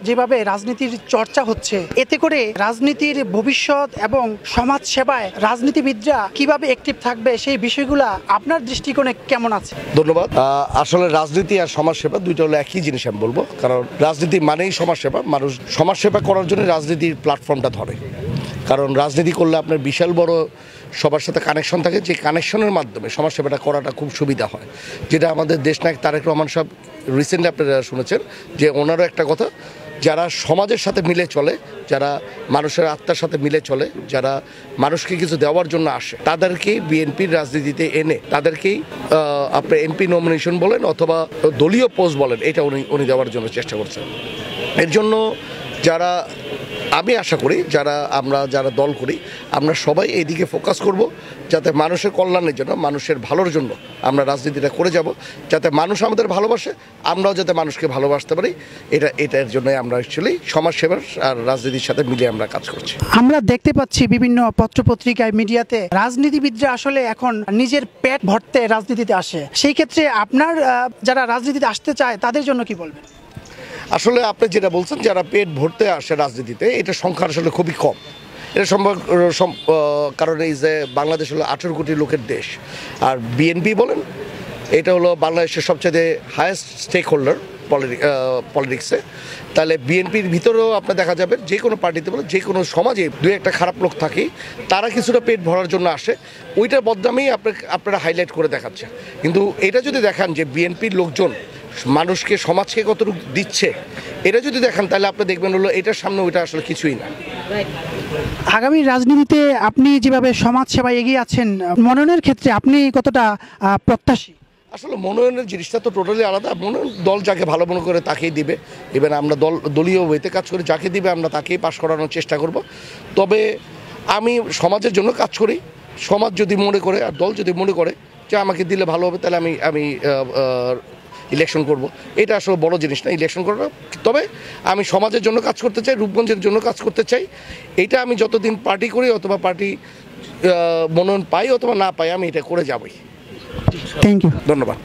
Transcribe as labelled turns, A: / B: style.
A: যেভাবে রাজনীতির চর্চা হচ্ছে, এতে করে রাজনীতির ভবিষ্যৎ এবং সমাজ সেবায় রাজনীতিবিদরা কিভাবে অ্যাক্টিভ থাকবে সেই বিষয়গুলা আপনার দৃষ্টিকোণে কেমন আছে?
B: ধন্যবাদ। আসলে রাজনীতি আর সমাজসেবা দুইটা হলো একই জিনিস আমি বলবো, কারণ রাজনীতি মানেই সমাজসেবা। মানুষ সমাজসেবা করার জন্য রাজনীতির প্ল্যাটফর্মটা ধরে, কারণ রাজনীতি করলে আপনার বিশাল বড় সবার সাথে কানেকশন থাকে, যে কানেকশনের মাধ্যমে সমাজসেবাটা করাটা খুব সুবিধা হয়, যেটা আমাদের দেশনায়ক তারেক রহমান সাহেব রিসেন্টলি আপনারা শুনেছেন যে ওনারও একটা কথা, যারা সমাজের সাথে মিলে চলে, যারা মানুষের আত্মার সাথে মিলে চলে, যারা মানুষকে কিছু দেওয়ার জন্য আসে, তাদেরকেই বিএনপির রাজনীতিতে এনে তাদেরকেই আপনার এমপি নমিনেশন বলেন অথবা দলীয় পোস্ট বলেন, এটা উনি দেওয়ার জন্য চেষ্টা করছেন। এর জন্য যারা, আমি আশা করি যারা দল করি, আমরা সবাই এই দিকে ফোকাস করব, যাতে মানুষের কল্যাণের জন্য, মানুষের ভালোর জন্য আমরা রাজনীতিটা করে যাব, যাতে মানুষ আমাদের ভালোবাসে, আমরাও যাতে মানুষকে ভালোবাসতে পারি। এটার জন্য আমরা অ্যাকচুয়ালি সমাজসেবার আর রাজনীতির সাথে মিলিয়ে আমরা কাজ করছি।
A: আমরা দেখতে পাচ্ছি বিভিন্ন পত্রপত্রিকায়, মিডিয়াতে রাজনীতিবিদরা আসলে এখন নিজের পেট ভরতে রাজনীতিতে আসে। সেই ক্ষেত্রে আপনার যারা রাজনীতিতে আসতে চায় তাদের জন্য কি বলবেন?
B: আসলে আপনি যেটা বলছেন, যারা পেট ভরতে আসে রাজনীতিতে, এটা সংখ্যা আসলে খুবই কম। এটা সম্ভব, কারণ এই যে বাংলাদেশ হলো 18 কোটি লোকের দেশ, আর বিএনপি বলেন এটা হলো বাংলাদেশের সবচেয়ে হায়েস্ট স্টেক হোল্ডার পলিটিক্সে। তাহলে বিএনপির ভিতরেও আপনার দেখা যাবে যে কোনো পার্টিতে বলে, যে কোনো সমাজে দুই একটা খারাপ লোক থাকে, তারা কিছুটা পেট ভরার জন্য আসে, ওইটার বদনামেই আপনারা হাইলাইট করে দেখাচ্ছে। কিন্তু এটা যদি দেখান যে বিএনপির লোকজন মানুষকে, সমাজকে কতটুকু দিচ্ছে, এটা যদি দেখান, তাহলে আপনি দেখবেন হলো এটার সামনে ওইটা আসলে কিছুই না।
A: আগামী রাজনীতিতে আপনি যেভাবে সমাজ সেবায় এগিয়ে আছেন, মনোনয়নের ক্ষেত্রে আপনি কতটা প্রত্যাশী?
B: আসলে মনোনয়নের জিনিসটা তো টোটালি আলাদা। মনোনয়ন দল যাকে ভালো মনে করে তাকেই দিবে। এবার আমরা দলীয় ওয়েতে কাজ করি, যাকে দিবে আমরা তাকেই পাশ করানোর চেষ্টা করব। তবে আমি সমাজের জন্য কাজ করি, সমাজ যদি মনে করে আর দল যদি মনে করে যে আমাকে দিলে ভালো হবে, তাহলে আমি ইলেকশন করব। এটা আসলে বড় জিনিস না ইলেকশন করাটা। তবে আমি সমাজের জন্য কাজ করতে চাই, রূপগঞ্জের জন্য কাজ করতে চাই। এইটা আমি যতদিন পার্টি করি অথবা পার্টি মনোনয়ন পাই অথবা না পাই, আমি এটা করে যাবই।
A: থ্যাংক ইউ,
B: ধন্যবাদ।